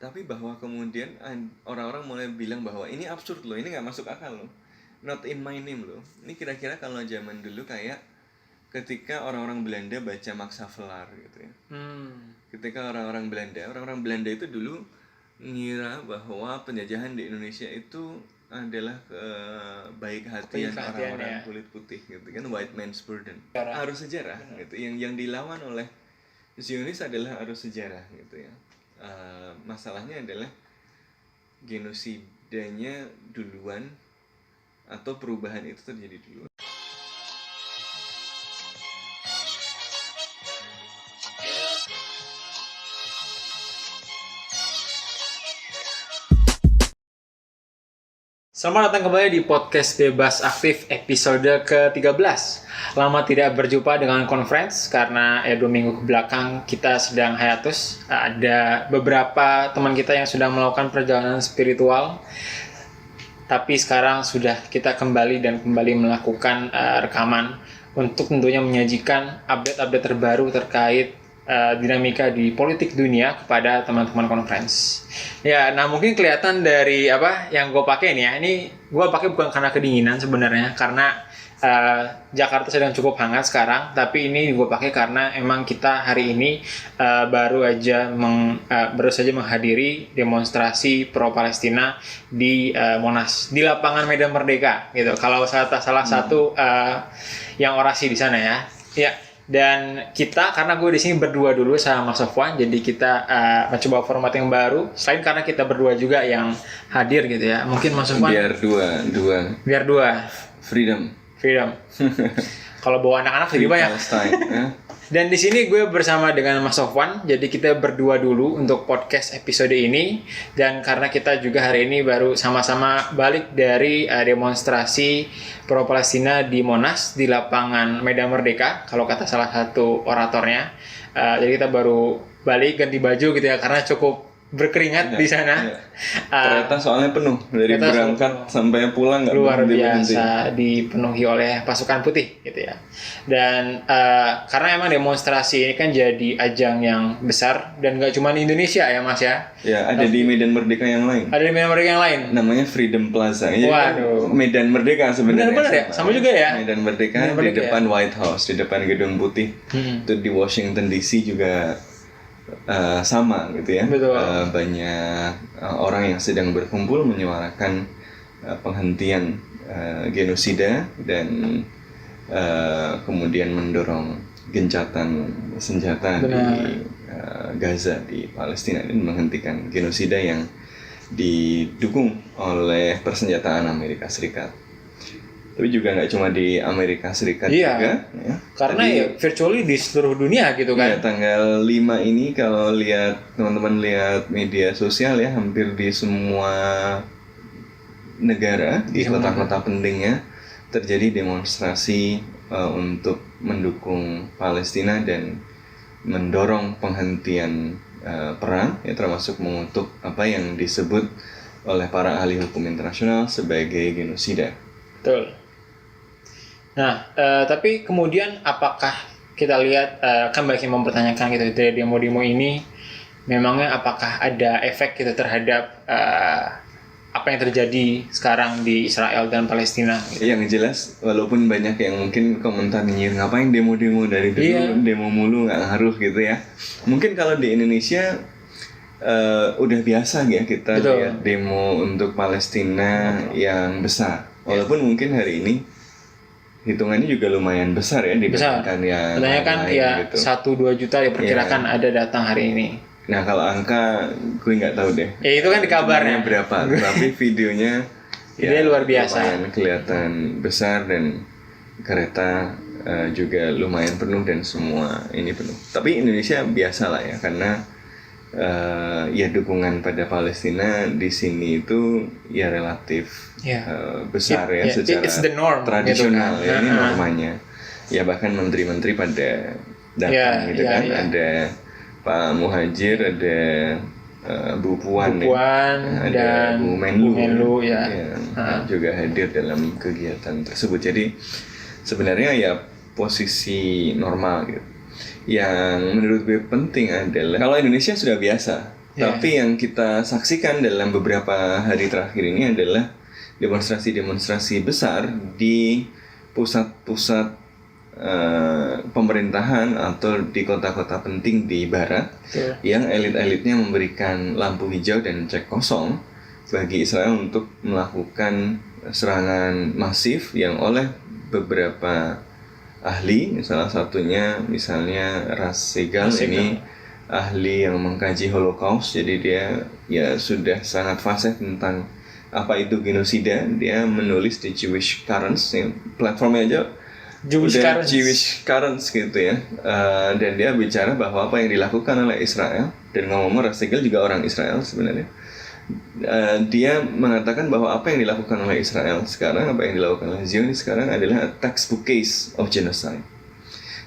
Tapi bahwa kemudian orang-orang mulai bilang bahwa ini absurd loh, ini nggak masuk akal loh, not in my name loh. Ini kira-kira kalau zaman dulu kayak ketika orang-orang Belanda baca Max Havelaar gitu ya. Ketika orang-orang Belanda itu dulu ngira bahwa penjajahan di Indonesia itu adalah baik hatian orang-orang kulit putih gitu kan, white man's burden. Arus sejarah gitu yang dilawan oleh Zionis adalah arus sejarah gitu ya. Masalahnya adalah genosidanya duluan atau perubahan itu terjadi duluan. Selamat datang kembali di podcast Bebas Aktif episode ke-13. Lama tidak berjumpa dengan conference karena 2 minggu kebelakang kita sedang hiatus. Ada beberapa teman kita yang sedang melakukan perjalanan spiritual. Tapi sekarang sudah kita kembali melakukan rekaman untuk tentunya menyajikan update-update terbaru terkait dinamika di politik dunia kepada teman-teman conference. Ya, nah mungkin kelihatan dari apa yang gue pakai nih ya. Ini gue pakai bukan karena kedinginan sebenarnya, karena Jakarta sedang cukup hangat sekarang. Tapi ini gue pakai karena emang kita hari ini baru saja menghadiri demonstrasi pro Palestina di Monas, di lapangan Medan Merdeka gitu. Kalau salah satu yang orasi di sana ya. Ya. Dan kita, karena gue di sini berdua dulu sama Mas Sofwan, jadi kita mencoba format yang baru. Selain karena kita berdua juga yang hadir gitu ya. Mungkin Mas Sofwan biar dua. Freedom. Kalau bawa anak-anak lebih banyak. Dan di sini gue bersama dengan Mas Sofwan, jadi kita berdua dulu untuk podcast episode ini. Dan karena kita juga hari ini baru sama-sama balik dari demonstrasi pro Palestina di Monas, di lapangan Medan Merdeka, kalau kata salah satu oratornya. Jadi kita baru balik ganti baju gitu ya, karena cukup berkeringat di sana. Kereta soalnya penuh dari berangkat sampai pulang, nggak luar biasa dipenuhi oleh pasukan putih gitu ya. Dan karena emang demonstrasi ini kan jadi ajang yang besar dan nggak cuma di Indonesia ya Mas ya. Ya, ada di Medan Merdeka yang lain. Ada di Medan Merdeka yang lain. Namanya Freedom Plaza. Waduh. Medan Merdeka sebenarnya. Benar ya, sama juga ya. Medan Merdeka di depan White House, di depan Gedung Putih. Itu di Washington DC juga sama gitu ya. Banyak orang yang sedang berkumpul menyuarakan penghentian genosida dan kemudian mendorong gencatan senjata di Gaza, di Palestina, dan menghentikan genosida yang didukung oleh persenjataan Amerika Serikat. Tapi juga nggak cuma di Amerika Serikat juga ya. Karena ya virtually di seluruh dunia gitu kan. Ya, tanggal 5 ini kalau teman-teman lihat media sosial ya, hampir di semua negara, di kota-kota pentingnya terjadi demonstrasi untuk mendukung Palestina dan mendorong penghentian perang ya, termasuk mengutuk apa yang disebut oleh para ahli hukum internasional sebagai genosida. Betul. Nah, tapi kemudian apakah kita lihat, kan banyak yang mempertanyakan gitu, dari demo-demo ini memangnya apakah ada efek gitu terhadap apa yang terjadi sekarang di Israel dan Palestina gitu. Yang jelas, walaupun banyak yang mungkin komentar nyinyir, ngapain demo-demo dari dulu, demo mulu nggak ngaruh gitu ya. Mungkin kalau di Indonesia udah biasa ya kita lihat demo untuk Palestina yang besar. Walaupun mungkin hari ini hitungannya juga lumayan besar ya dibandingkan yang katanya kan ya gitu. 1-2 juta diperkirakan ada datang hari ini. Nah kalau angka gue nggak tahu deh. Ya itu kan di kabarnya berapa, tapi videonya ya luar biasa. Lumayan kelihatan besar dan kereta juga lumayan penuh dan semua ini penuh. Tapi Indonesia biasa lah ya, karena ya dukungan pada Palestina di sini itu ya relatif besar ya secara tradisional gitu kan. Ini normanya ya, bahkan menteri-menteri pada datang gitu kan. Ada Pak Muhajir, ada Bu Puan ada Bu Menlu yang juga hadir dalam kegiatan tersebut. Jadi sebenarnya ya posisi normal gitu. Yang menurut gue penting adalah kalau Indonesia sudah biasa Tapi yang kita saksikan dalam beberapa hari terakhir ini adalah demonstrasi-demonstrasi besar di pusat-pusat pemerintahan atau di kota-kota penting di barat, yang elit-elitnya memberikan lampu hijau dan cek kosong bagi Israel untuk melakukan serangan masif yang oleh beberapa ahli, salah satunya misalnya Ras Segal ini ahli yang mengkaji Holocaust, jadi dia ya sudah sangat fasih tentang apa itu genosida. Dia menulis di Jewish Currents, yang platformnya aja Jewish Currents gitu ya. Dan dia bicara bahwa apa yang dilakukan oleh Israel, dan ngomong Ras Segal juga orang Israel sebenarnya. Dia mengatakan bahwa apa yang dilakukan oleh Israel sekarang, apa yang dilakukan oleh Zionis sekarang adalah a textbook case of genocide.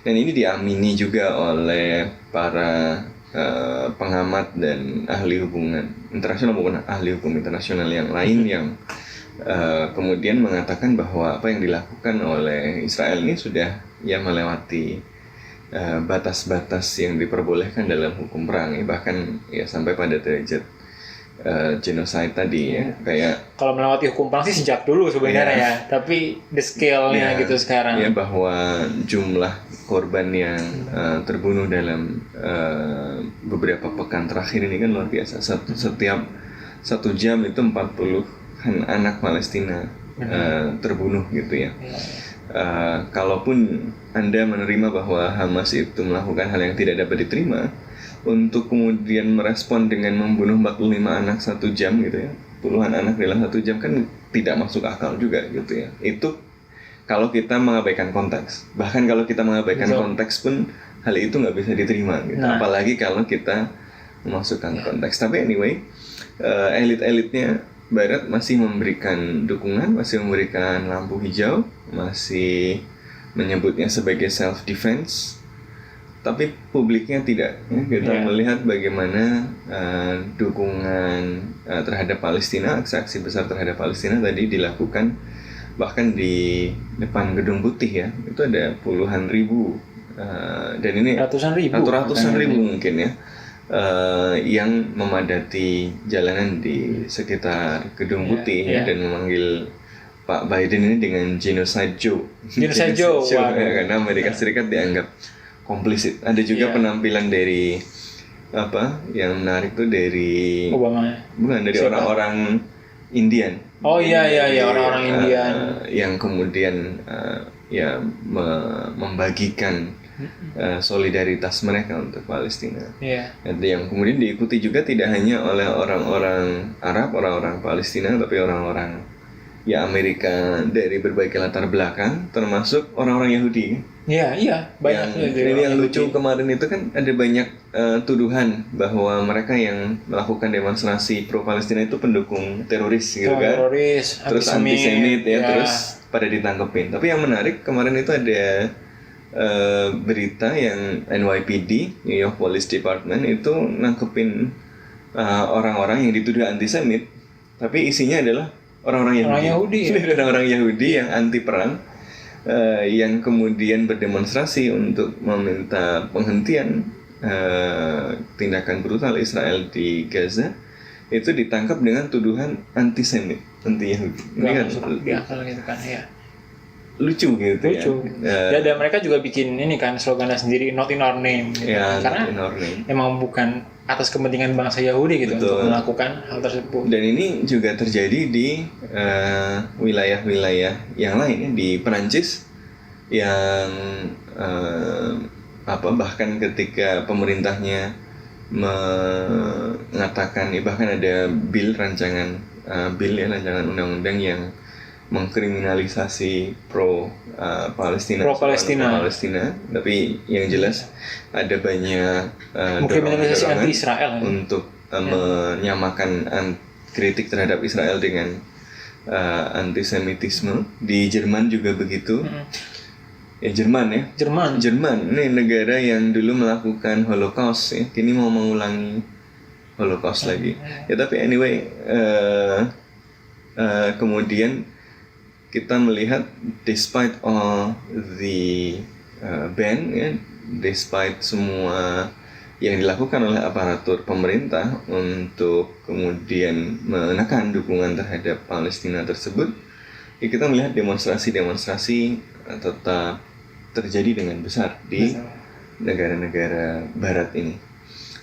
Dan ini diamini juga oleh para pengamat dan ahli hubungan internasional maupun ahli hukum internasional yang lain, yang kemudian mengatakan bahwa apa yang dilakukan oleh Israel ini sudah ya melewati batas-batas yang diperbolehkan dalam hukum perang, ya, bahkan ya sampai pada derajat genocide tadi ya. Kayak kalau melewati hukum perang sih sejak dulu sebenarnya ya, tapi the scale-nya gitu sekarang. Ya, bahwa jumlah korban yang terbunuh dalam beberapa pekan terakhir ini kan luar biasa. Setiap 1 jam itu 40-an anak Palestina terbunuh gitu ya. Kalaupun Anda menerima bahwa Hamas itu melakukan hal yang tidak dapat diterima, untuk kemudian merespon dengan membunuh 45 anak 1 jam gitu ya, puluhan anak dalam 1 jam, kan tidak masuk akal juga gitu ya. Itu kalau kita mengabaikan konteks. Bahkan kalau kita mengabaikan konteks pun hal itu nggak bisa diterima gitu. Apalagi kalau kita memasukkan konteks. Tapi anyway, elit-elitnya Barat masih memberikan dukungan, masih memberikan lampu hijau, masih menyebutnya sebagai self-defense. Tapi publiknya tidak. Kita melihat bagaimana dukungan terhadap Palestina, aksi-aksi besar terhadap Palestina tadi dilakukan bahkan di depan Gedung Putih ya. Itu ada puluhan ribu dan ini ratusan ribu mungkin ya, yang memadati jalanan di sekitar Gedung Putih dan memanggil Pak Biden ini dengan Genocide Joe. Genocide Joe. Ya, karena Amerika Serikat dianggap komplisit. Ada juga penampilan dari apa yang menarik tuh dari Obama. Bukan, dari orang-orang Indian. Oh iya orang-orang Indian yang kemudian membagikan solidaritas mereka untuk Palestina. Yang kemudian diikuti juga tidak hanya oleh orang-orang Arab, orang-orang Palestina, tapi orang-orang ya Amerika dari berbagai latar belakang, termasuk orang-orang Yahudi. Iya, banyak. Ini yang lucu kemarin itu kan ada banyak tuduhan bahwa mereka yang melakukan demonstrasi pro Palestina itu pendukung teroris gitu kan. Terus antisemit ya, terus pada ditangkepin. Tapi yang menarik kemarin itu ada berita yang NYPD, New York Police Department, itu nangkepin orang-orang yang dituduh antisemit, tapi isinya adalah orang-orang Yahudi. Orang-orang Yahudi yang anti perang, yang kemudian berdemonstrasi untuk meminta penghentian tindakan brutal Israel di Gaza, itu ditangkap dengan tuduhan antisemit, anti Yahudi. Ini kan gitu kan ya. Lucu gitu ya. Dan mereka juga bikin ini kan slogannya sendiri, not in our name gitu. Karena emang bukan atas kepentingan bangsa Yahudi gitu. Betul. Untuk melakukan hal tersebut. Dan ini juga terjadi di wilayah-wilayah yang lain ya, di Perancis yang bahkan ketika pemerintahnya mengatakan, bahkan ada rancangan undang-undang yang mengkriminalisasi Palestina, tapi yang jelas ada banyak mengkriminalisasi anti-Israel untuk menyamakan kritik terhadap Israel dengan antisemitisme. Di Jerman juga begitu. Jerman ini negara yang dulu melakukan Holocaust ya, kini mau mengulangi Holocaust lagi ya. Tapi anyway, kemudian kita melihat despite all the ban ya, despite semua yang dilakukan oleh aparatur pemerintah untuk kemudian menekan dukungan terhadap Palestina tersebut, ya kita melihat demonstrasi-demonstrasi tetap terjadi dengan besar di negara-negara barat ini.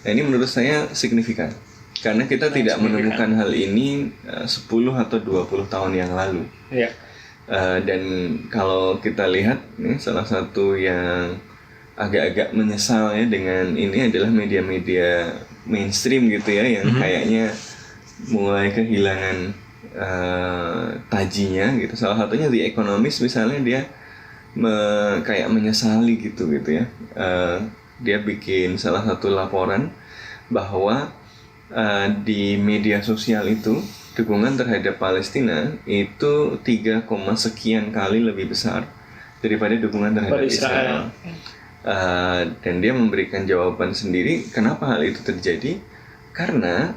Nah, ini menurut saya signifikan karena kita tidak menemukan hal ini 10 atau 20 tahun yang lalu. Iya. Dan kalau kita lihat nih, salah satu yang agak-agak menyesal ya dengan ini adalah media-media mainstream gitu ya, yang kayaknya mulai kehilangan tajinya gitu. Salah satunya The Economist misalnya, dia kayak menyesali gitu ya. Dia bikin salah satu laporan bahwa di media sosial itu dukungan terhadap Palestina itu 3, sekian kali lebih besar daripada dukungan terhadap Israel. Dan dia memberikan jawaban sendiri kenapa hal itu terjadi, karena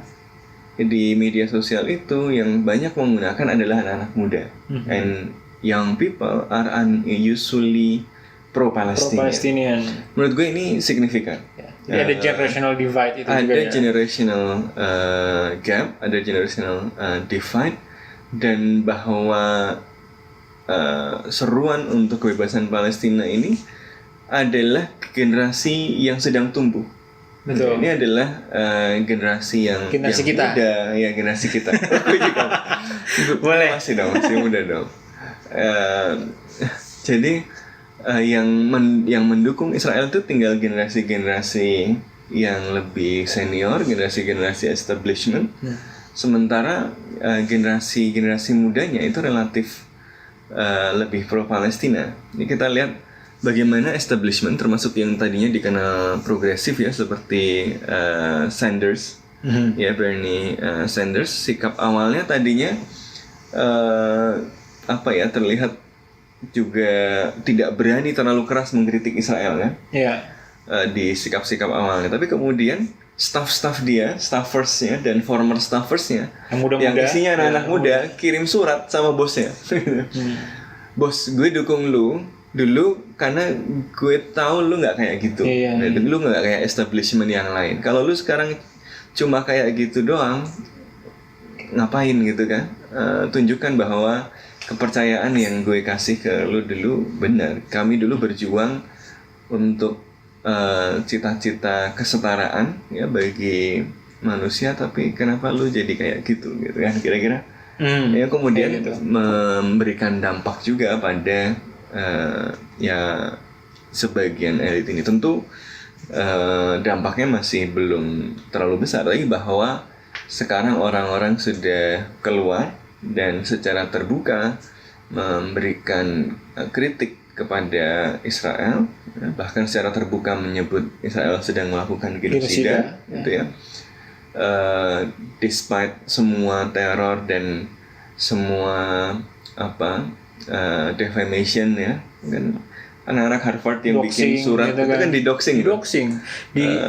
di media sosial itu yang banyak menggunakan adalah anak-anak muda, and young people are usually pro-Palestinian. Menurut gue ini signifikan. Ada generational divide itu ada juga ya. Generational gap, ada generational divide, dan bahwa seruan untuk kebebasan Palestina ini adalah generasi yang sedang tumbuh. Betul. Ini adalah generasi yang kita. muda, ya generasi kita. Gue juga. Boleh. Masih muda dong. Jadi yang mendukung Israel itu tinggal generasi-generasi yang lebih senior, generasi-generasi establishment. Sementara generasi mudanya itu relatif lebih pro Palestina. Ini kita lihat bagaimana establishment, termasuk yang tadinya dikenal progresif ya, seperti Sanders, ya Bernie Sanders, sikap awalnya tadinya terlihat juga tidak berani terlalu keras mengkritik Israel kan, di sikap-sikap awalnya. Tapi kemudian staffersnya dan former staffersnya yang isinya anak-anak muda kirim surat sama bosnya, bos, gue dukung lu dulu karena gue tahu lu nggak kayak gitu, lu nggak kayak establishment yang lain. Kalau lu sekarang cuma kayak gitu doang, ngapain gitu kan? Tunjukkan bahwa kepercayaan yang gue kasih ke lu dulu benar. Kami dulu berjuang untuk cita-cita kesetaraan ya bagi manusia, tapi kenapa lu jadi kayak gitu kan? Kira-kira ya kemudian memberikan dampak juga pada ya sebagian elit ini. Tentu dampaknya masih belum terlalu besar, tapi bahwa sekarang orang-orang sudah keluar dan secara terbuka memberikan kritik kepada Israel, bahkan secara terbuka menyebut Israel sedang melakukan genosida gitu ya. Despite semua teror dan semua defamation ya kan, anak-anak Harvard yang doxing, bikin surat gitu kan, itu kan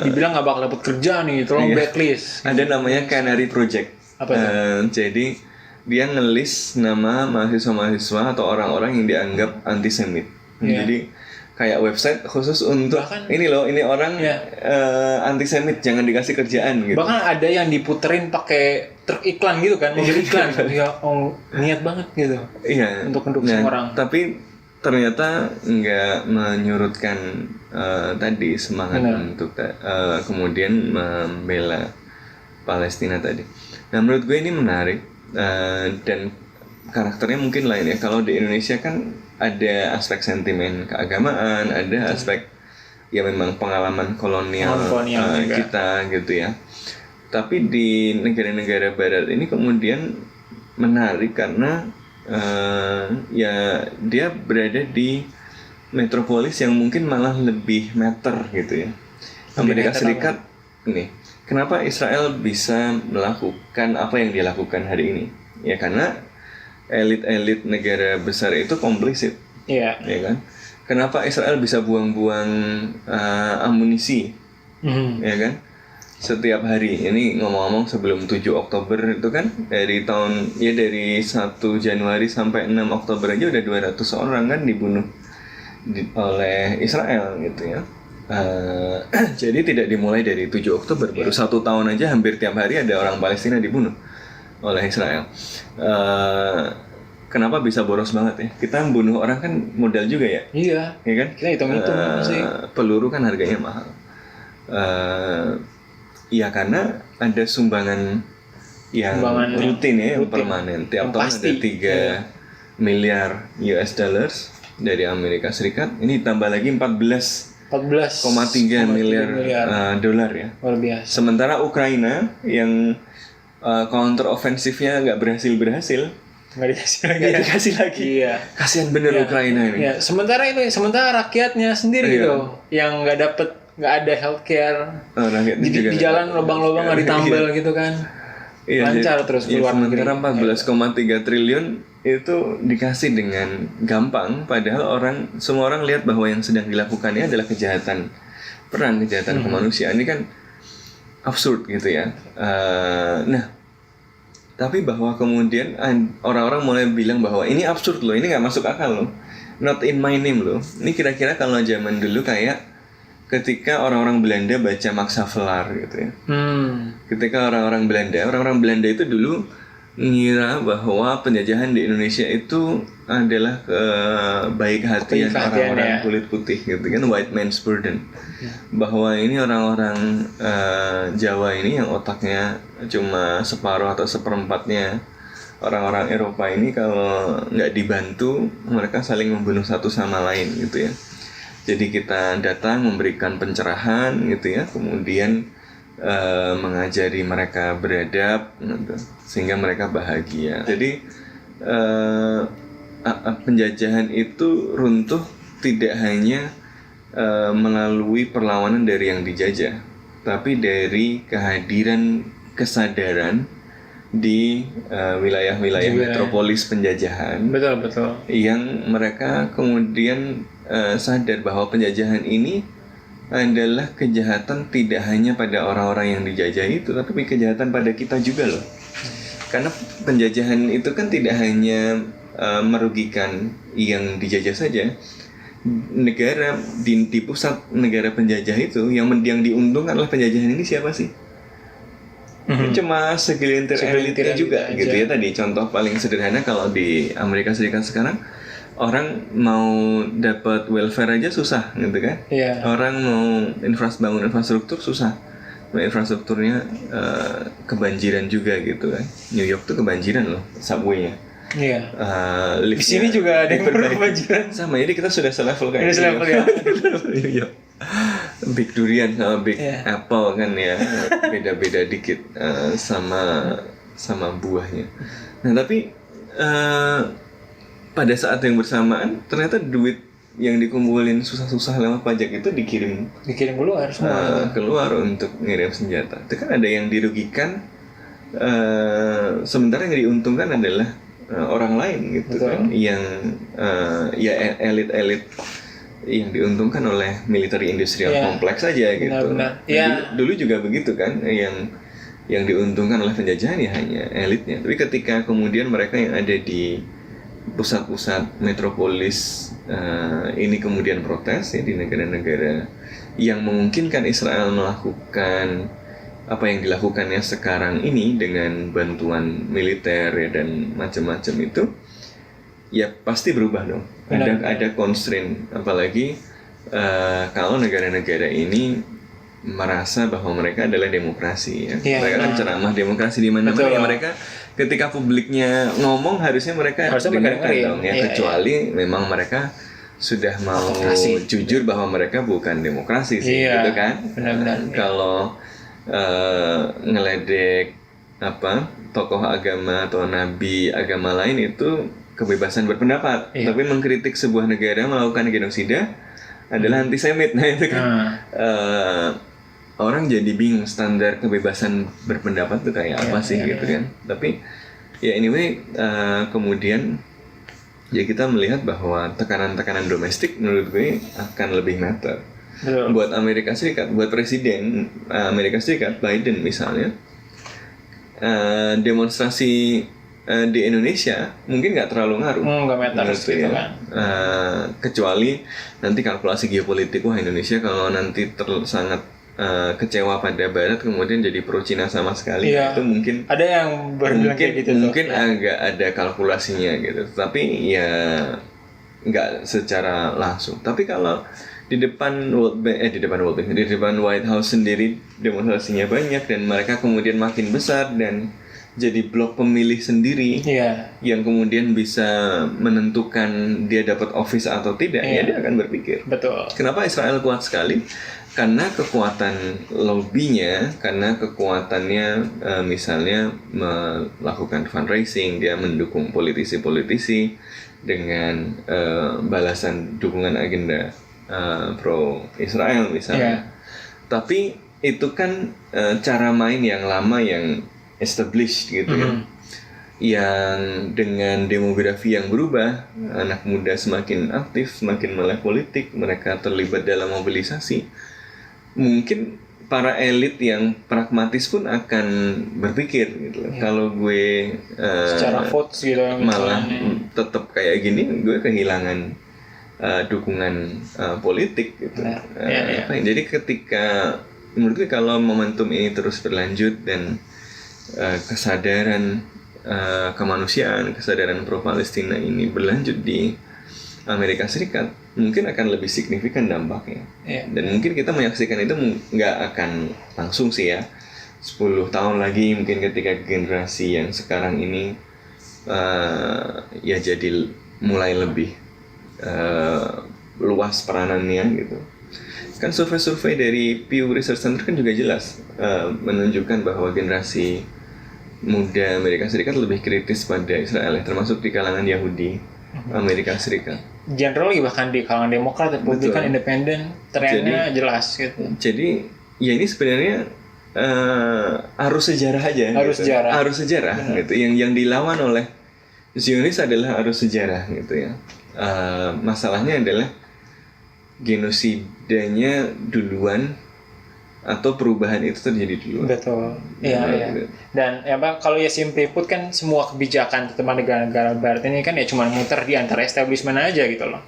dibilang nggak bakal dapat kerja nih, tolong blacklist. Ada namanya Canary Project. Jadi dia ngelis nama mahasiswa-mahasiswa atau orang-orang yang dianggap antisemit. Jadi kayak website khusus untuk ini orang antisemit, jangan dikasih kerjaan gitu. Bahkan ada yang diputerin pakai truk iklan gitu kan, jadi iklan. Niat banget gitu. Iya. Untuk orang. Tapi ternyata nggak menyurutkan tadi semangat untuk kemudian membela Palestina tadi. Nah, menurut gue ini menarik dan karakternya mungkin lain ya. Kalau di Indonesia kan ada aspek sentimen keagamaan, ada aspek ya memang pengalaman kolonial kita gitu ya. Tapi di negara-negara barat ini kemudian menarik karena ya dia berada di metropolis yang mungkin malah lebih meter gitu ya. Amerika Serikat ini, kenapa Israel bisa melakukan apa yang dia lakukan hari ini? Ya karena elit-elit negara besar itu komplisit, ya kan? Kenapa Israel bisa buang-buang amunisi, ya kan? Setiap hari. Ini ngomong-ngomong sebelum 7 Oktober itu kan dari 1 Januari sampai 6 Oktober aja udah 200 orang kan dibunuh oleh Israel gitu ya. Jadi tidak dimulai dari 7 Oktober, baru 1 tahun aja hampir tiap hari ada orang Palestina dibunuh oleh Israel. Kenapa bisa boros banget ya? Kita bunuh orang kan modal juga ya, Iya. ya kan? Kita hitung-hitung sih. Peluru kan harganya mahal. Ya karena ada sumbangan yang rutin ya, yang permanen. Tiap tahun ada 3 miliar US dollars dari Amerika Serikat. Ini tambah lagi 14,3 miliar dolar ya. Luar biasa. Sementara Ukraina yang counter ofensifnya nggak berhasil, Nggak dikasih lagi. Iya. Kasihan bener Ukraina ini. Ya, sementara rakyatnya sendiri gitu, yang nggak ada healthcare, di jalan lubang-lubang nggak ditambal gitu kan. Lancar terus keluar negeri. Sementara 14,3 triliun itu dikasih dengan gampang, padahal semua orang lihat bahwa yang sedang dilakukannya adalah kejahatan perang, kejahatan kemanusiaan. Ini kan absurd gitu ya. Tapi bahwa kemudian orang-orang mulai bilang bahwa ini absurd loh, ini nggak masuk akal loh, not in my name loh. Ini kira-kira kalau zaman dulu kayak ketika orang-orang Belanda baca Max Havelaar gitu ya. Ketika orang-orang Belanda itu dulu ngira bahwa penjajahan di Indonesia itu adalah baik hatian orang-orang kulit putih gitu kan, white man's burden. Bahwa ini orang-orang Jawa ini yang otaknya cuma separuh atau seperempatnya orang-orang Eropa ini, kalau nggak dibantu mereka saling membunuh satu sama lain gitu ya. Jadi kita datang memberikan pencerahan gitu ya, kemudian mengajari mereka beradab gitu, sehingga mereka bahagia. Jadi penjajahan itu runtuh tidak hanya melalui perlawanan dari yang dijajah, tapi dari kehadiran kesadaran di wilayah-wilayah metropolis penjajahan. Betul. Yang mereka kemudian sadar bahwa penjajahan ini adalah kejahatan tidak hanya pada orang-orang yang dijajah itu, tapi kejahatan pada kita juga loh. Karena penjajahan itu kan tidak hanya merugikan yang dijajah saja. Negara di pusat negara penjajah itu yang diuntungkan adalah penjajahan ini siapa sih? Cuma segelintir elitnya juga aja. Gitu ya. Tadi contoh paling sederhana, kalau di Amerika Serikat sekarang orang mau dapat welfare aja susah gitu kan. Orang mau bangun infrastruktur susah. Infrastrukturnya kebanjiran juga gitu kan. New York tuh kebanjiran loh subway-nya. Di sini juga ada yang berkebanjiran. Sama, jadi kita sudah selevel kayak New York. Big Durian sama Big Apple kan ya, beda-beda dikit sama buahnya. Nah tapi pada saat yang bersamaan ternyata duit yang dikumpulin susah-susah lewat pajak itu dikirim keluar semua, keluar untuk ngirim senjata. Itu kan ada yang dirugikan, sementara yang diuntungkan adalah orang lain gitu. Betul. Kan, yang elit-elit yang diuntungkan oleh military industrial kompleks saja gitu. Dulu juga begitu kan, yang diuntungkan oleh penjajahan ya hanya elitnya. Tapi ketika kemudian mereka yang ada di pusat-pusat metropolis ini kemudian protes ya, di negara-negara yang memungkinkan Israel melakukan apa yang dilakukannya sekarang ini dengan bantuan militer ya, dan macam-macam itu, ya pasti berubah dong. Ada constraint, apalagi kalau negara-negara ini merasa bahwa mereka adalah demokrasi ya. Mereka kan ceramah demokrasi di mana-mana ya, mereka ketika publiknya ngomong harusnya mereka dengarkan dong ya, kecuali memang mereka sudah mau jujur bahwa mereka bukan demokrasi sih gitu kan. Kalau ngeledek tokoh agama atau nabi agama lain itu kebebasan berpendapat, tapi mengkritik sebuah negara melakukan genosida adalah antisemit. Nah itu kan orang jadi bingung standar kebebasan berpendapat itu kayak apa sih gitu kan. Tapi ya anyway, kemudian ya kita melihat bahwa tekanan-tekanan domestik menurut gue akan lebih matter. Buat Amerika Serikat, buat Presiden Amerika Serikat Biden misalnya, demonstrasi di Indonesia mungkin nggak terlalu ngaruh. Nggak matters Menurutku gitu ya. kan. Kecuali nanti kalkulasi geopolitik, wah Indonesia kalau nanti sangat kecewa pada Barat kemudian jadi pro Cina sama sekali, Iya. itu mungkin Ada yang berbilang kayak gitu mungkin tuh. agak ada kalkulasinya gitu, tapi ya nggak secara langsung. Tapi kalau di depan di depan White House sendiri demonstrasinya banyak dan mereka kemudian makin besar dan jadi blok pemilih sendiri Iya. yang kemudian bisa menentukan dia dapat office atau tidak, ya dia akan berpikir. Betul. Kenapa Israel kuat sekali? Karena kekuatan lobbynya, karena kekuatannya misalnya melakukan fundraising, dia mendukung politisi-politisi dengan balasan dukungan agenda pro Israel misalnya. Tapi itu kan cara main yang lama yang established gitu ya. Yang dengan demografi yang berubah, anak muda semakin aktif, semakin melek politik, mereka terlibat dalam mobilisasi. Mungkin para elit yang pragmatis pun akan berpikir gitu. Kalau gue Secara votes gitu malah misalnya. tetap kayak gini, gue kehilangan dukungan politik gitu. Jadi ketika menurut gue kalau momentum ini terus berlanjut dan kesadaran kemanusiaan, kesadaran pro Palestina ini berlanjut di Amerika Serikat, mungkin akan lebih signifikan dampaknya. Dan mungkin kita menyaksikan itu nggak akan langsung sih ya. 10 tahun lagi mungkin ketika generasi yang sekarang ini ya jadi mulai lebih luas peranannya gitu. Kan survei-survei dari Pew Research Center kan juga jelas menunjukkan bahwa generasi muda Amerika Serikat lebih kritis pada Israel ya, termasuk di kalangan Yahudi Amerika Serikat. Generally bahkan di kalangan Demokrat, Republikan, Independen, trennya jelas gitu. Jadi ya ini sebenarnya arus sejarah aja. Arus sejarah gitu. Yang dilawan oleh Zionis adalah arus sejarah gitu ya. Masalahnya adalah genosidanya duluan atau perubahan itu terjadi dulu. Betul. Iya. Dan ya Pak, kalau ya simply put kan semua kebijakan terutama negara-negara Barat ini kan ya cuma muter di antara establishment aja gitu loh.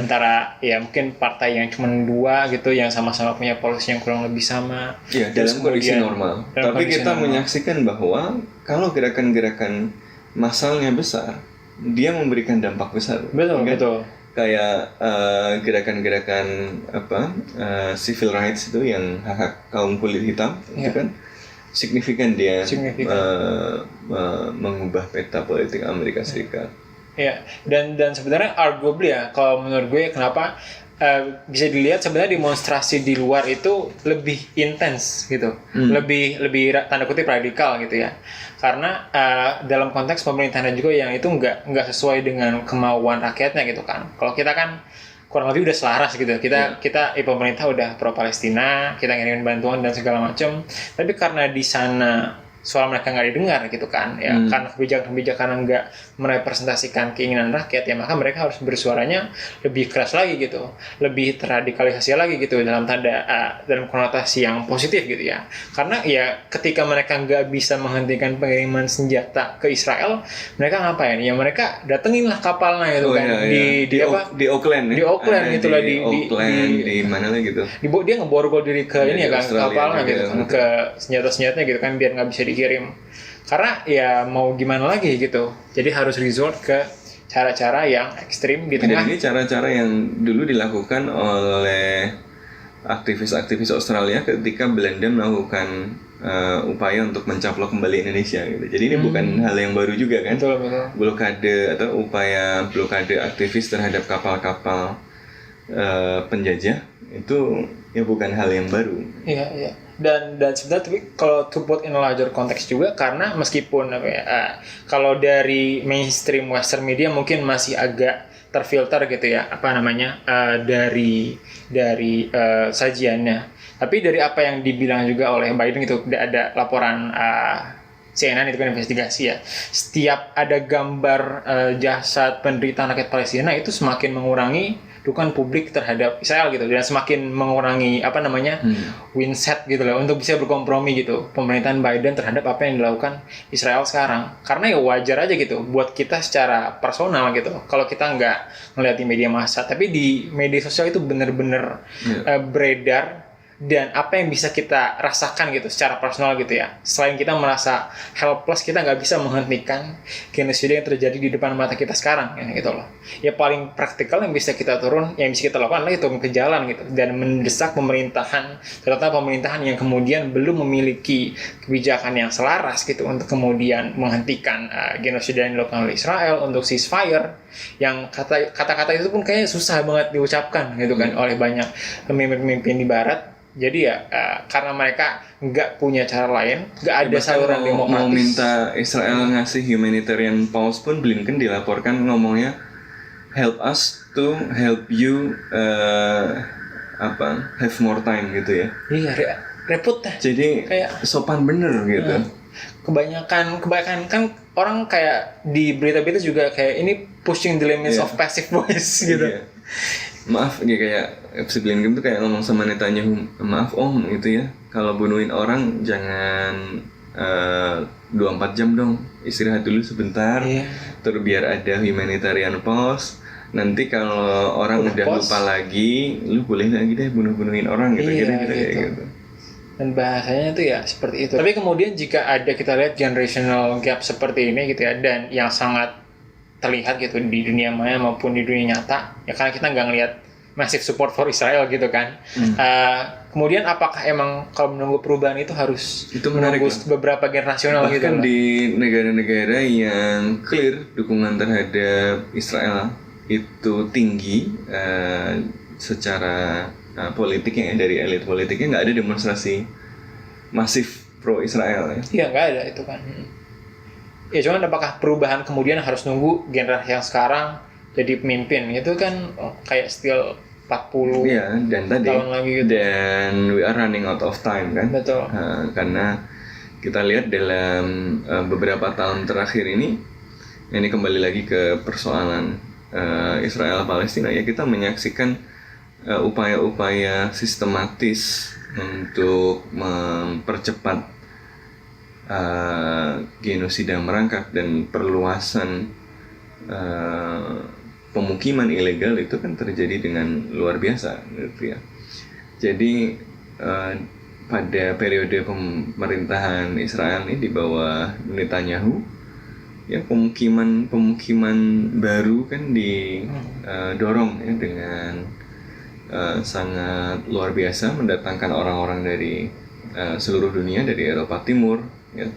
Antara ya mungkin partai yang cuma dua gitu yang sama-sama punya policy yang kurang lebih sama. Iya, dalam kondisi normal. Tapi kita menyaksikan bahwa kalau gerakan-gerakan massalnya besar, dia memberikan dampak besar. Betul, kan? Betul. Kayak gerakan-gerakan civil rights itu yang hak kaum kulit hitam itu kan signifikan dia mengubah peta politik Amerika Serikat. Ya, dan sebenarnya arguably ya kalau menurut gue kenapa bisa dilihat sebenarnya demonstrasi di luar itu lebih intens gitu, lebih tanda kutip radikal gitu ya, karena dalam konteks pemerintahan juga yang itu nggak sesuai dengan kemauan rakyatnya gitu kan. Kalau kita kan kurang lebih udah selaras gitu, kita pemerintah udah pro Palestina, kita ngirimin bantuan dan segala macam, tapi karena di sana suara mereka nggak didengar gitu kan ya, karena kebijakan-kebijakan yang nggak merepresentasikan keinginan rakyat ya, maka mereka harus bersuaranya lebih keras lagi gitu, lebih terradikalisasi lagi gitu dalam konotasi yang positif gitu ya. Karena ya ketika mereka nggak bisa menghentikan pengiriman senjata ke Israel, mereka ngapain ya, mereka datengin lah kapalnya gitu di Auckland di Auckland gitu lah, di mana lah gitu, dia ngeborgol diri ke ini ya kan, kapalnya gitu kan, ke senjata-senjatanya gitu kan, biar nggak bisa dikirim. Karena ya mau gimana lagi gitu, jadi harus resort ke cara-cara yang ekstrim di tengah. Dan ini cara-cara yang dulu dilakukan oleh aktivis-aktivis Australia ketika Belanda melakukan upaya untuk mencaplok kembali Indonesia gitu. Jadi ini bukan hal yang baru juga kan. Betul. Blokade atau upaya blokade aktivis terhadap kapal-kapal penjajah itu ya bukan hal yang baru. Iya. Dan sebenarnya tapi kalau to put in a larger context juga, karena meskipun kalau dari mainstream Western media mungkin masih agak terfilter gitu ya dari sajiannya, tapi dari apa yang dibilang juga oleh Biden gitu, ada laporan CNN itu kan investigasi ya. Setiap ada gambar jasad penderita rakyat Palestina itu semakin mengurangi dukungan publik terhadap Israel gitu, dan semakin mengurangi windset gitu loh untuk bisa berkompromi gitu pemerintahan Biden terhadap apa yang dilakukan Israel sekarang. Karena ya wajar aja gitu buat kita secara personal gitu kalau kita nggak ngeliat di media massa, tapi di media sosial itu bener-bener beredar. Dan apa yang bisa kita rasakan gitu secara personal gitu ya, selain kita merasa helpless, kita nggak bisa menghentikan genosida yang terjadi di depan mata kita sekarang ya gitu loh. Ya paling praktikal yang bisa kita lakukan adalah turun ke jalan gitu dan mendesak pemerintahan, terutama pemerintahan yang kemudian belum memiliki kebijakan yang selaras gitu untuk kemudian menghentikan genosida yang dilakukan oleh Israel, untuk ceasefire, yang kata-kata itu pun kayaknya susah banget diucapkan gitu kan oleh banyak pemimpin di Barat. Jadi ya karena mereka nggak punya cara lain, nggak ada saluran demokratis. Mau minta Israel ngasih humanitarian pause pun Blinken dilaporkan ngomongnya help us to help you have more time gitu ya. Iya, repot dah. Jadi kayak sopan bener gitu. Kebanyakan kan orang kayak di berita-berita juga kayak ini pushing the limits of passive voice gitu. Iya. Maaf ya, kayak si Blinken tuh kayak ngomong sama Netanyahu, maaf om gitu ya, kalau bunuhin orang jangan 24 jam dong, istirahat dulu sebentar, terus biar ada humanitarian pause, nanti kalau orang udah lupa lagi, lu boleh lagi deh bunuhin orang gitu. Dan bahasanya tuh ya seperti itu. Tapi kemudian jika ada kita lihat generational gap seperti ini gitu ya, dan yang sangat terlihat gitu di dunia maya maupun di dunia nyata ya, karena kita nggak ngelihat massive support for Israel gitu kan. Kemudian apakah emang kalau menunggu perubahan itu harus menunggu beberapa generasional gitu? Bahkan di negara-negara yang clear dukungan terhadap Israel itu tinggi secara politiknya, dari elit politiknya nggak ada demonstrasi masif pro Israel ya. Iya, nggak ada itu kan. Ya cuman apakah perubahan kemudian harus nunggu generasi yang sekarang jadi pemimpin itu kan kayak still 40 dan tahun lagi gitu. Dan we are running out of time kan. Betul. Karena kita lihat dalam beberapa tahun terakhir ini kembali lagi ke persoalan Israel Palestina ya, kita menyaksikan upaya-upaya sistematis untuk mempercepat genosida merangkak dan perluasan pemukiman ilegal itu kan terjadi dengan luar biasa gitu ya. Jadi pada periode pemerintahan Israel ini di bawah Netanyahu ya, pemukiman baru kan didorong ya dengan sangat luar biasa, mendatangkan orang-orang dari seluruh dunia, dari Eropa Timur ya,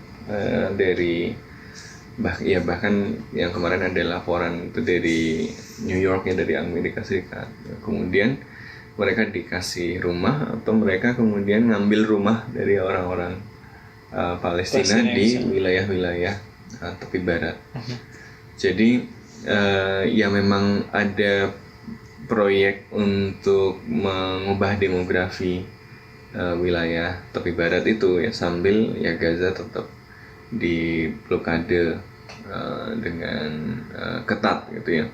bahkan yang kemarin ada laporan itu dari New York ya, dari Amerika Serikat. Kemudian mereka dikasih rumah atau mereka kemudian ngambil rumah dari orang-orang Palestina di wilayah-wilayah tepi barat. Jadi ya memang ada proyek untuk mengubah demografi wilayah tepi barat itu ya, sambil ya Gaza tetap di blokade dengan ketat gitu ya.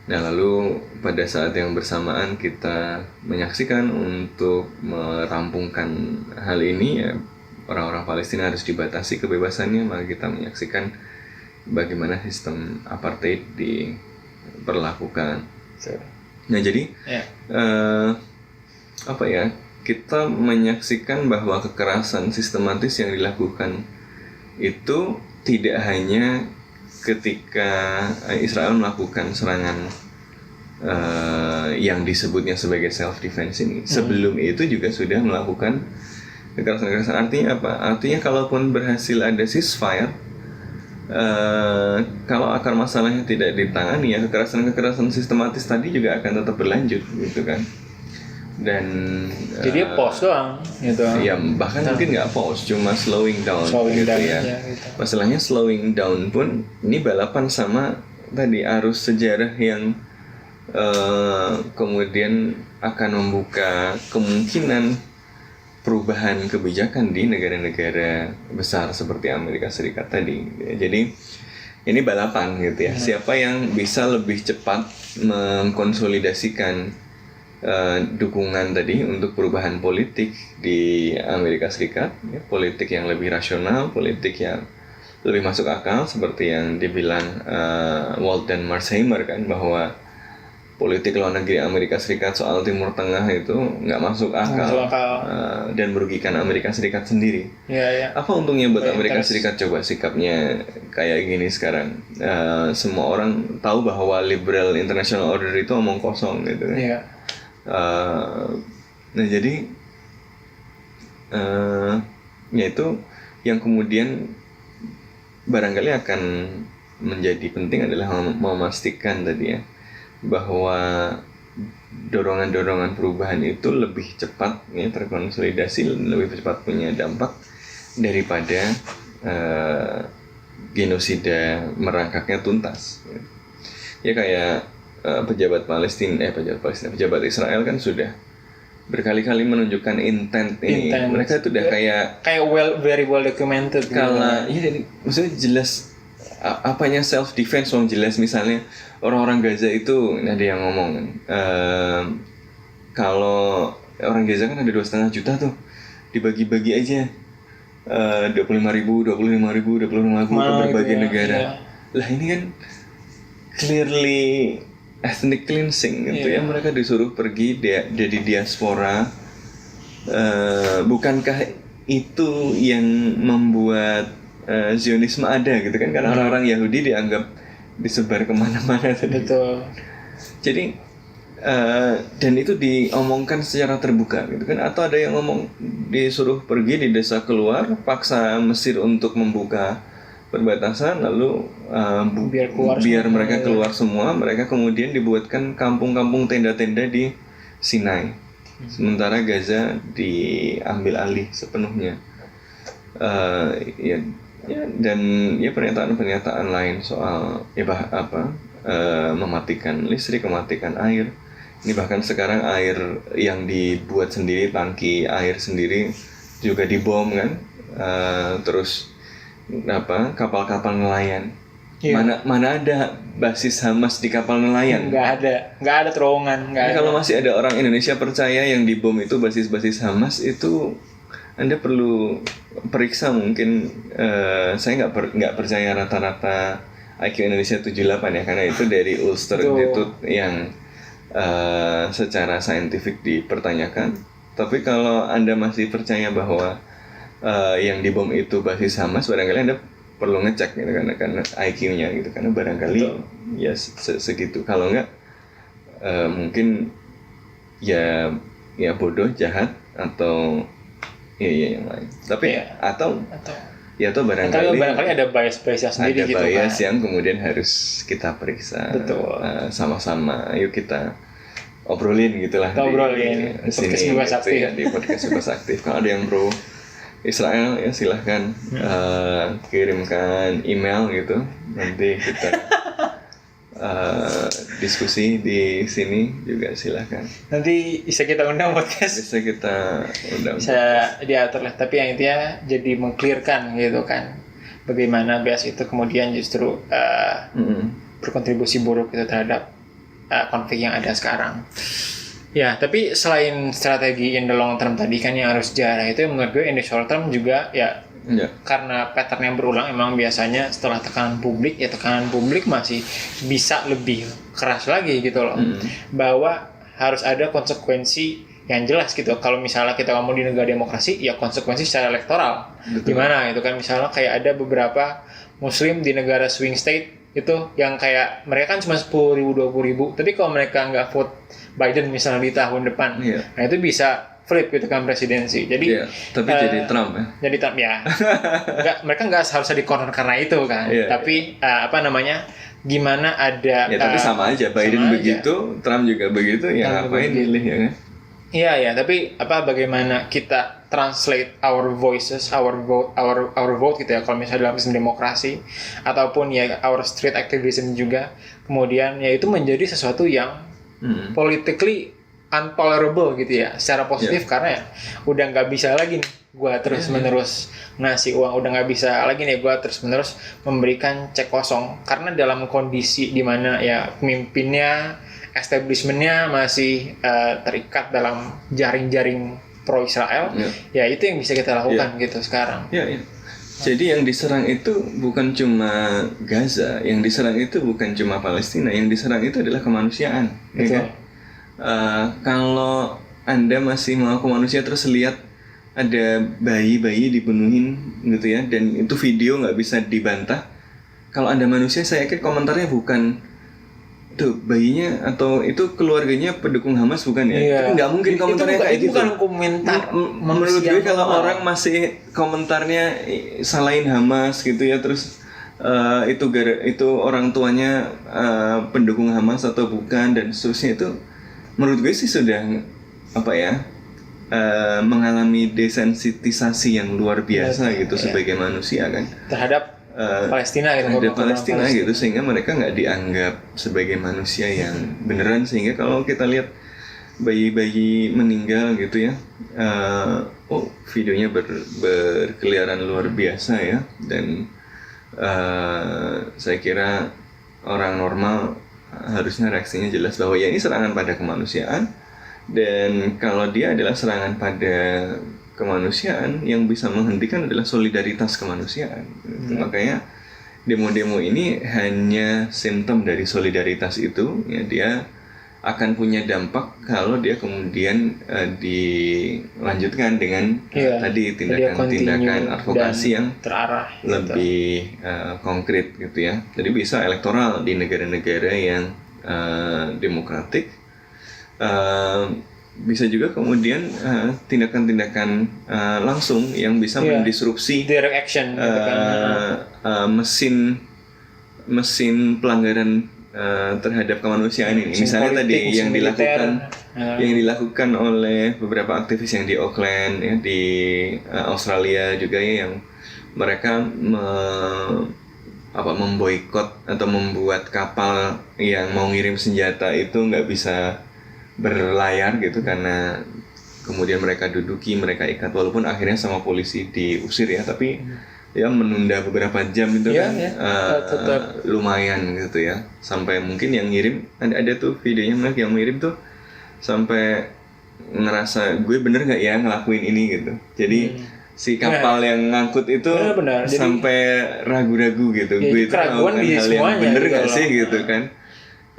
Nah lalu pada saat yang bersamaan kita menyaksikan untuk merampungkan hal ini ya, orang-orang Palestina harus dibatasi kebebasannya, maka kita menyaksikan bagaimana sistem apartheid diperlakukan. Nah jadi kita menyaksikan bahwa kekerasan sistematis yang dilakukan itu tidak hanya ketika Israel melakukan serangan yang disebutnya sebagai self defense ini. Sebelum itu juga sudah melakukan kekerasan. Artinya apa? Artinya kalaupun berhasil ada ceasefire, kalau akar masalahnya tidak ditangani ya, kekerasan sistematis tadi juga akan tetap berlanjut gitu kan. Dan jadi pause doang gitu. Ya bahkan mungkin nggak pause, cuma slowing down gitu. Masalahnya slowing down pun ini balapan sama tadi arus sejarah yang kemudian akan membuka kemungkinan perubahan kebijakan di negara-negara besar seperti Amerika Serikat tadi. Jadi ini balapan gitu ya. Siapa yang bisa lebih cepat mengkonsolidasikan dukungan tadi untuk perubahan politik di Amerika Serikat, ya, politik yang lebih rasional, politik yang lebih masuk akal, seperti yang dibilang Walt dan Marsheimer kan, bahwa politik luar negeri Amerika Serikat soal Timur Tengah itu nggak masuk akal, dan merugikan Amerika Serikat sendiri. Ya. Apa untungnya buat Amerika Serikat coba sikapnya kayak gini sekarang? Semua orang tahu bahwa liberal international order itu omong kosong gitu kan. Ya. Nah jadi yaitu yang kemudian barangkali akan menjadi penting adalah memastikan tadi ya, bahwa dorongan-dorongan perubahan itu lebih cepat ya, terkonsolidasi, lebih cepat punya dampak daripada genosida merangkaknya tuntas. Ya kayak pejabat pejabat Israel kan sudah berkali-kali menunjukkan intent ini. Mereka itu udah kayak very well documented. Kalau ya, jadi maksudnya jelas apanya self defense, jelas misalnya orang-orang Gaza itu ada yang ngomong kalau orang Gaza kan ada 2,5 juta tuh, dibagi-bagi aja 25.000 ke berbagai negara. Lah ini kan clearly ethnic cleansing gitu ya. Mereka disuruh pergi dari diaspora. Bukankah itu yang membuat Zionisme ada gitu kan, karena orang-orang Yahudi dianggap disebar kemana-mana tadi. Betul. Jadi dan itu diomongkan secara terbuka gitu kan, atau ada yang ngomong disuruh pergi, di desa keluar, paksa Mesir untuk membuka perbatasan, lalu biar mereka keluar semua, mereka kemudian dibuatkan kampung-kampung tenda-tenda di Sinai, sementara Gaza diambil alih sepenuhnya. Dan ya pernyataan-pernyataan lain soal mematikan listrik, mematikan air. Ini bahkan sekarang air yang dibuat sendiri, tangki air sendiri juga dibom kan. Terus kapal-kapal nelayan. Mana ada basis Hamas di kapal nelayan? Nggak ada terowongan. Kalau masih ada orang Indonesia percaya yang dibom itu basis-basis Hamas, itu Anda perlu periksa mungkin. Saya nggak percaya rata-rata IQ Indonesia 78 ya, karena itu dari Ulster Institute yang secara saintifik dipertanyakan. Tapi kalau Anda masih percaya bahwa yang dibom itu basis Hamas, barangkali Anda perlu ngecek gitu, karena IQ-nya gitu, karena barangkali ya segitu. Kalau enggak mungkin ya bodoh, jahat, atau yang lain. Tapi atau barangkali ada bias yang sendiri, ada gitu bias kan, yang kemudian harus kita periksa. Betul. Sama-sama yuk kita obrolin gitulah di sini gitu ya, di podcast Bebas Aktif. Kalau ada yang pro Israel ya silahkan kirimkan email gitu, nanti kita diskusi di sini juga silahkan. Nanti bisa kita undang podcast. Bisa kita undang. Bisa diatur lah. Tapi yang intinya jadi meng-clearkan gitu kan, bagaimana bias itu kemudian justru berkontribusi buruk gitu terhadap konflik yang ada sekarang. Ya, tapi selain strategi in the long term tadi kan yang harus jarah itu, menurut gue in the short term juga ya. Karena pattern yang berulang emang biasanya setelah tekanan publik masih bisa lebih keras lagi gitu loh. Bahwa harus ada konsekuensi yang jelas gitu. Kalau misalnya kita ngomong di negara demokrasi, ya konsekuensi secara elektoral. Gimana itu kan, misalnya kayak ada beberapa muslim di negara swing state itu yang kayak mereka kan cuma 10.000 20.000, tapi kalau mereka nggak vote Biden misalnya di tahun depan, nah itu bisa flip gitu kan presidensi. Jadi tapi jadi Trump ya. Jadi Trump ya. Mereka nggak harusnya di corner karena itu kan. Tapi gimana ada tapi sama aja Biden sama begitu, aja. Trump juga begitu, ya ngapain milih ya kan? Iya, tapi bagaimana kita translate our voices, our vote gitu ya, kalau misalnya dalam sistem demokrasi, ataupun ya our street activism juga, kemudian ya itu menjadi sesuatu yang politically untolerable gitu ya secara positif karena ya udah nggak bisa lagi nih gue terus menerus ngasih uang, udah nggak bisa lagi nih gue terus menerus memberikan cek kosong karena dalam kondisi dimana ya pemimpinnya establishmentnya masih terikat dalam jaring-jaring pro Israel ya itu yang bisa kita lakukan gitu sekarang. Jadi yang diserang itu bukan cuma Gaza, yang diserang itu bukan cuma Palestina, yang diserang itu adalah kemanusiaan. Ya kan? Kalau Anda masih mau manusia terus lihat ada bayi-bayi dibunuhin gitu ya, dan itu video nggak bisa dibantah. Kalau Anda manusia, saya yakin komentarnya bukan tuh bayinya atau itu keluarganya pendukung Hamas bukan ya? Itu nggak mungkin komentarnya kayak gitu. Itu bukan komentar. Menurut gue kalau orang masih komentarnya salahin Hamas gitu ya, terus itu orang tuanya pendukung Hamas atau bukan dan seterusnya, itu menurut gue sih sudah mengalami desensitisasi yang luar biasa gitu sebagai manusia kan terhadap Palestina gitu, ada Palestina gitu, sehingga mereka nggak dianggap sebagai manusia yang beneran, sehingga kalau kita lihat bayi-bayi meninggal gitu ya, videonya berkeliaran luar biasa ya, dan saya kira orang normal harusnya reaksinya jelas bahwa ya ini serangan pada kemanusiaan, dan kalau dia adalah serangan pada kemanusiaan, yang bisa menghentikan adalah solidaritas kemanusiaan. Makanya demo-demo ini hanya simptom dari solidaritas itu ya, dia akan punya dampak kalau dia kemudian dilanjutkan dengan tadi tindakan-tindakan advokasi yang terarah lebih konkret gitu ya. Jadi bisa elektoral di negara-negara yang demokratik, bisa juga kemudian tindakan-tindakan langsung yang bisa mendisrupsi direct action mesin pelanggaran terhadap kemanusiaan ini. Misalnya tadi yang dilakukan oleh beberapa aktivis yang di Auckland ya, di Australia juga ya, yang mereka memboikot atau membuat kapal yang mau ngirim senjata itu nggak bisa berlayar gitu karena kemudian mereka duduki, mereka ikat, walaupun akhirnya sama polisi diusir ya, tapi ya menunda beberapa jam itu lumayan gitu ya, sampai mungkin yang ngirim ada tuh videonya, mereka yang ngirim tuh sampai ngerasa gue bener nggak ya ngelakuin ini gitu, jadi si kapal yang ngangkut itu sampai ragu-ragu gitu, gue itu melakukan hal yang bener nggak sih gitu kan.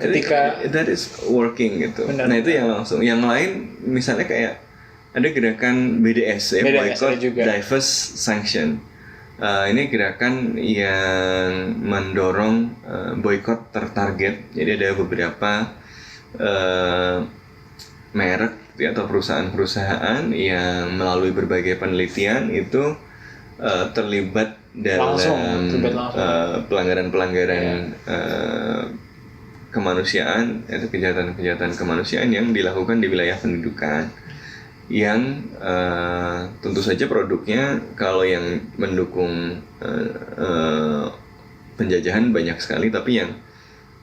Ketika that is working gitu. Nah itu yang langsung. Yang lain misalnya kayak ada gerakan BDS ya, Boycott, Divest, Sanction. Ini gerakan yang mendorong boykot tertarget. Jadi ada beberapa merek atau perusahaan-perusahaan yang melalui berbagai penelitian itu terlibat dalam pelanggaran-pelanggaran kemanusiaan, itu kejahatan-kejahatan kemanusiaan yang dilakukan di wilayah pendudukan, yang tentu saja produknya kalau yang mendukung penjajahan banyak sekali, tapi yang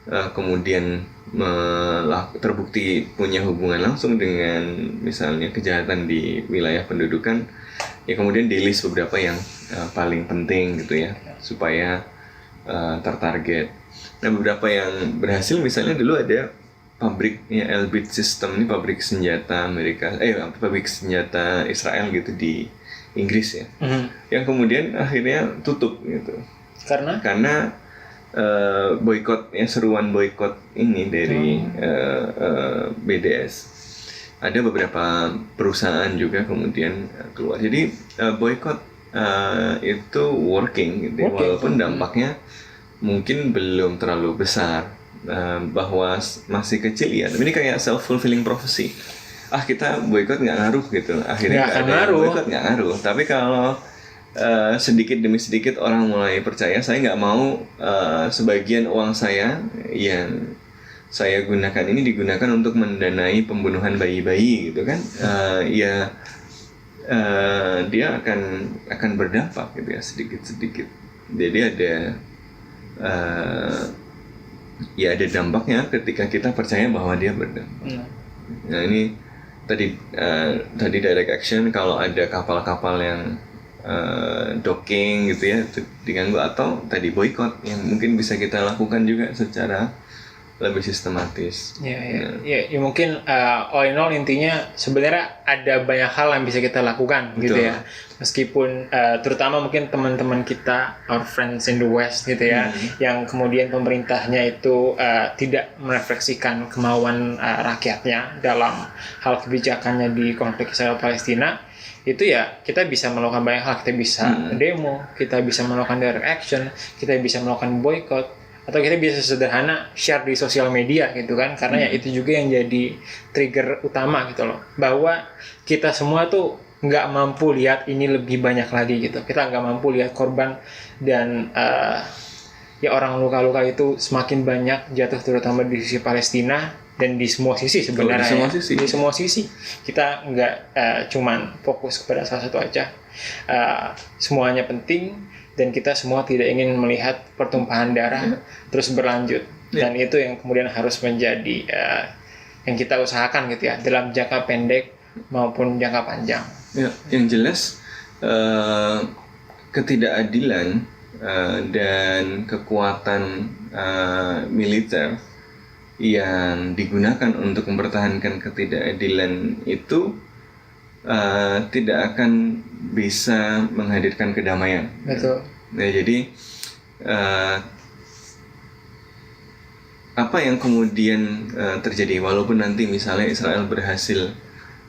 kemudian terbukti punya hubungan langsung dengan misalnya kejahatan di wilayah pendudukan, ya kemudian di-list beberapa yang paling penting gitu ya, supaya tertarget. Nah beberapa yang berhasil, misalnya dulu ada pabriknya Elbit System, ini pabrik senjata pabrik senjata Israel gitu di Inggris ya, yang kemudian akhirnya tutup gitu karena boykot ya, seruan boykot ini dari BDS. Ada beberapa perusahaan juga kemudian keluar, jadi boykot itu working gitu ya, walaupun dampaknya mungkin belum terlalu besar, bahwa masih kecil ya, tapi ini kayak self-fulfilling prophecy. Kita boykot nggak ngaruh gitu, akhirnya nggak ada boykot nggak ngaruh. Tapi kalau sedikit demi sedikit orang mulai percaya, saya nggak mau sebagian uang saya yang saya gunakan ini digunakan untuk mendanai pembunuhan bayi-bayi gitu kan, dia akan berdampak gitu ya, sedikit-sedikit. Jadi ada dampaknya ketika kita percaya bahwa dia berdampak. Nah ini tadi direct action, kalau ada kapal-kapal yang docking gitu ya itu diganggu, atau tadi boykot yang mungkin bisa kita lakukan juga secara lebih sistematis. Ya, mungkin all in all intinya sebenarnya ada banyak hal yang bisa kita lakukan. Betul. Gitu ya. Meskipun terutama mungkin teman-teman kita, our friends in the West gitu ya, yang kemudian pemerintahnya itu tidak merefleksikan kemauan rakyatnya dalam hal kebijakannya di konflik Israel Palestina. Itu ya kita bisa melakukan banyak hal, kita bisa demo, kita bisa melakukan direct action, kita bisa melakukan boykot, atau kita bisa sederhana share di sosial media gitu kan, karena ya itu juga yang jadi trigger utama gitu loh, bahwa kita semua tuh nggak mampu lihat ini lebih banyak lagi gitu, kita nggak mampu lihat korban dan ya orang luka-luka itu semakin banyak jatuh, terutama di sisi Palestina dan di semua sisi sebenarnya. Di semua sisi kita nggak cuman fokus kepada salah satu aja, semuanya penting. Dan kita semua tidak ingin melihat pertumpahan darah terus berlanjut. Dan itu yang kemudian harus menjadi yang kita usahakan gitu ya, dalam jangka pendek maupun jangka panjang. Ya, yang jelas ketidakadilan dan kekuatan militer yang digunakan untuk mempertahankan ketidakadilan itu tidak akan bisa menghadirkan kedamaian. Betul. Nah, jadi apa yang kemudian terjadi, walaupun nanti misalnya Israel berhasil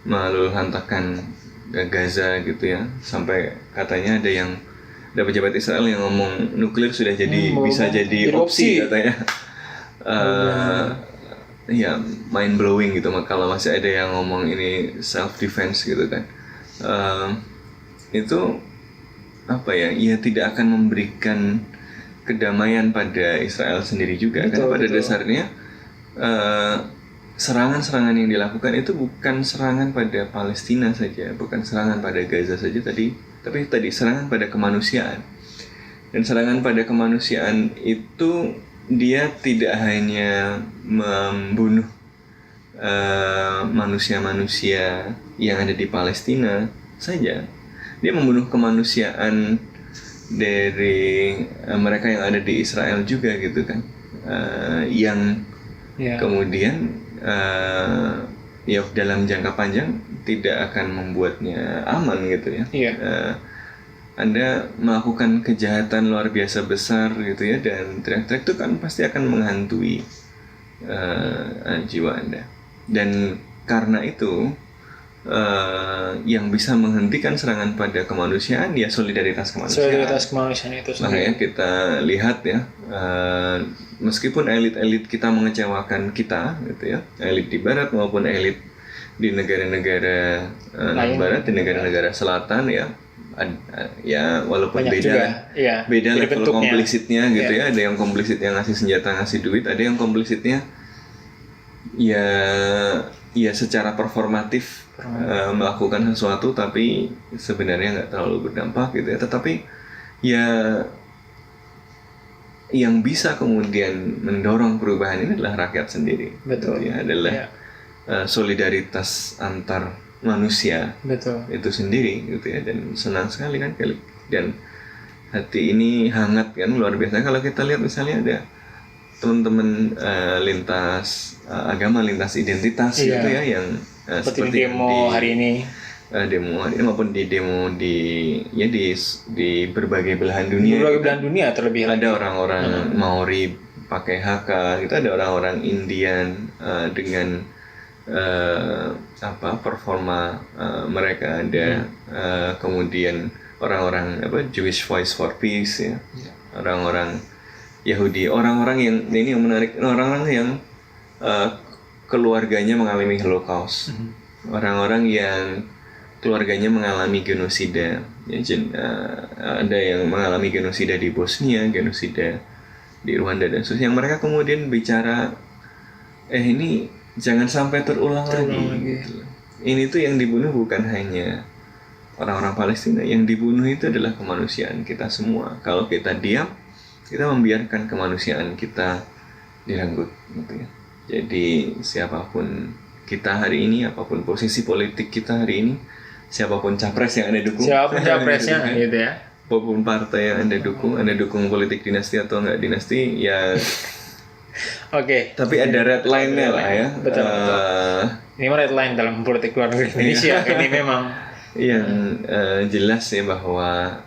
meluluhlantakkan Gaza gitu ya, sampai katanya ada pejabat Israel yang ngomong nuklir sudah bisa jadi opsi katanya. Ya mind blowing gitu, kalau masih ada yang ngomong ini self defense gitu kan. Itu apa ya, ia tidak akan memberikan kedamaian pada Israel sendiri juga. Betul, karena pada dasarnya serangan-serangan yang dilakukan itu bukan serangan pada Palestina saja, bukan serangan pada Gaza saja tapi tadi serangan pada kemanusiaan. Dan serangan pada kemanusiaan itu dia tidak hanya membunuh manusia-manusia yang ada di Palestina saja, dia membunuh kemanusiaan dari mereka yang ada di Israel juga gitu kan, yang kemudian ya dalam jangka panjang tidak akan membuatnya aman gitu ya. Anda melakukan kejahatan luar biasa besar gitu ya, dan teriak-teriak itu kan pasti akan menghantui jiwa Anda. Dan karena itu yang bisa menghentikan serangan pada kemanusiaan ya solidaritas kemanusiaan. Solidaritas kemanusiaan itu sendiri. Makanya kita lihat ya, meskipun elit-elit kita mengecewakan kita gitu ya, elit di barat maupun elit di negara-negara barat, di negara-negara selatan ya walaupun beda level komplisitnya gitu ya, ada yang komplisitnya ngasih senjata, ngasih duit, ada yang komplisitnya ya secara performatif melakukan sesuatu tapi sebenarnya nggak terlalu berdampak gitu ya. Tetapi ya yang bisa kemudian mendorong perubahan ini adalah rakyat sendiri. Betul. Gitu ya, adalah solidaritas antar manusia. Betul. Itu sendiri gitu ya, dan senang sekali kan, dan hati ini hangat kan, luar biasa kalau kita lihat misalnya ada teman-teman lintas agama, lintas identitas gitu ya, yang seperti demo hari ini maupun di demo di berbagai belahan dunia. Berbagai belahan dunia terlebih ada lagi. Orang-orang Maori pakai haka, kita ada orang-orang Indian dengan performa mereka, ada kemudian orang-orang Jewish Voice for Peace ya, orang-orang Yahudi, orang-orang yang ini yang menarik, orang-orang yang keluarganya mengalami Holocaust, orang-orang yang keluarganya mengalami genosida ya, ada yang mengalami genosida di Bosnia, genosida di Rwanda dan seterusnya, yang mereka kemudian bicara ini jangan sampai terulang lagi. Gitu. Ini tuh yang dibunuh bukan hanya orang-orang Palestina, yang dibunuh itu adalah kemanusiaan kita semua. Kalau kita diam, kita membiarkan kemanusiaan kita direnggut gitu ya. Jadi siapapun kita hari ini, apapun posisi politik kita hari ini, siapapun capres yang Anda dukung, Siapapun capresnya gitu ya. apapun partai yang Anda dukung politik dinasti atau enggak dinasti, ya. Oke. Tapi ada red line-nya lah ya. Betul. Ini mah red line dalam politik luar negeri Indonesia. Ini memang Yang jelas ya bahwa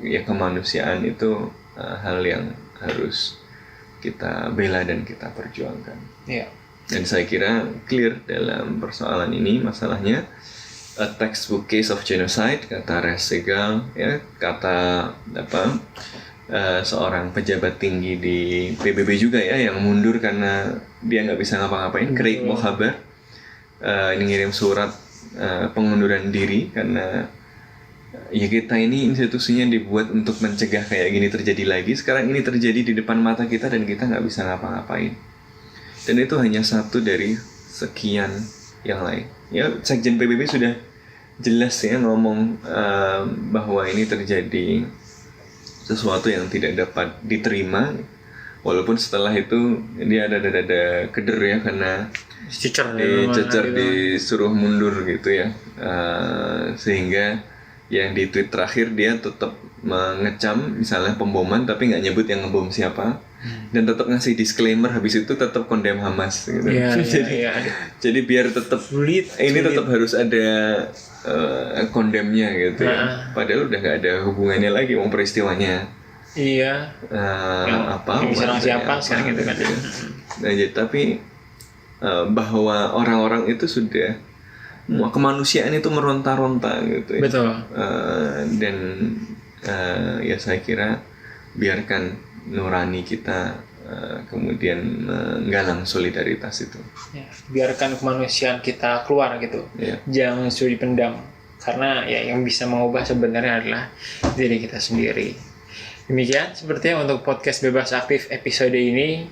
ya kemanusiaan itu hal yang harus kita bela dan kita perjuangkan. Iya. Dan saya kira clear dalam persoalan ini masalahnya. A textbook case of genocide, kata Resegal, ya, kata seorang pejabat tinggi di PBB juga ya, yang mundur karena dia nggak bisa ngapa-ngapain. Craig Mohaber ini ngirim surat pengunduran diri karena ya kita ini institusinya dibuat untuk mencegah kayak gini terjadi lagi. Sekarang ini terjadi di depan mata kita dan kita nggak bisa ngapa-ngapain. Dan itu hanya satu dari sekian yang lain. Ya, Sekjen PBB sudah jelas ya ngomong bahwa ini terjadi sesuatu yang tidak dapat diterima. Walaupun setelah itu dia ada keder ya karena dicecer disuruh mundur gitu ya. Sehingga yang di tweet terakhir dia tetap mengecam misalnya pemboman tapi nggak nyebut yang ngebom siapa. Dan tetap ngasih disclaimer habis itu tetap condemn Hamas gitu. Jadi biar tetap ini tetap harus ada condemn-nya gitu ya. Padahal udah nggak ada hubungannya lagi mau peristiwanya. Iya. Apa? Diserang siapa sekarang gitu kan. Nah, jadi, tapi bahwa orang-orang itu sudah kemanusiaan itu meronta-ronta gitu ya. Betul. Dan ya saya kira biarkan nurani kita kemudian menggalang solidaritas itu. Ya, biarkan kemanusiaan kita keluar gitu. Ya. Jangan suruh dipendam. Karena ya yang bisa mengubah sebenarnya adalah diri kita sendiri. Demikian sepertinya untuk podcast Bebas Aktif episode ini.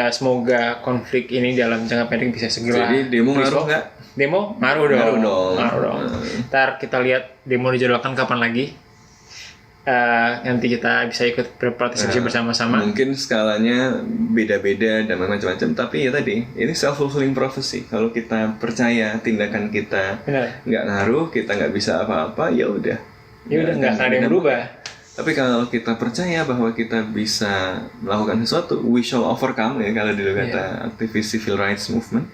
Semoga konflik ini dalam jangka pendek bisa segera. Jadi demo ngaruh nggak? Demo ngaruh dong. Ntar kita lihat demo dijadwalkan kapan lagi. Nanti kita bisa ikut berpartisipasi bersama-sama. Mungkin skalanya beda-beda dan macam-macam, tapi ya tadi ini self-fulfilling prophecy. Kalau kita percaya tindakan kita nggak ngaruh, kita nggak bisa apa-apa, ya udah. Ya udah nggak ada yang berubah. Tapi kalau kita percaya bahwa kita bisa melakukan sesuatu, we shall overcome ya kalau dulu kata aktivis civil rights movement.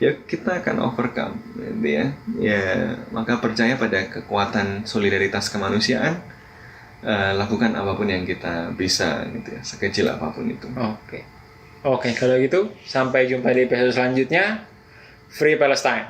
Ya kita akan overcome, gitu ya. Ya maka percaya pada kekuatan solidaritas kemanusiaan. Lakukan apapun yang kita bisa gitu ya, sekecil apapun itu. Oke, kalau gitu sampai jumpa di episode selanjutnya. Free Palestine.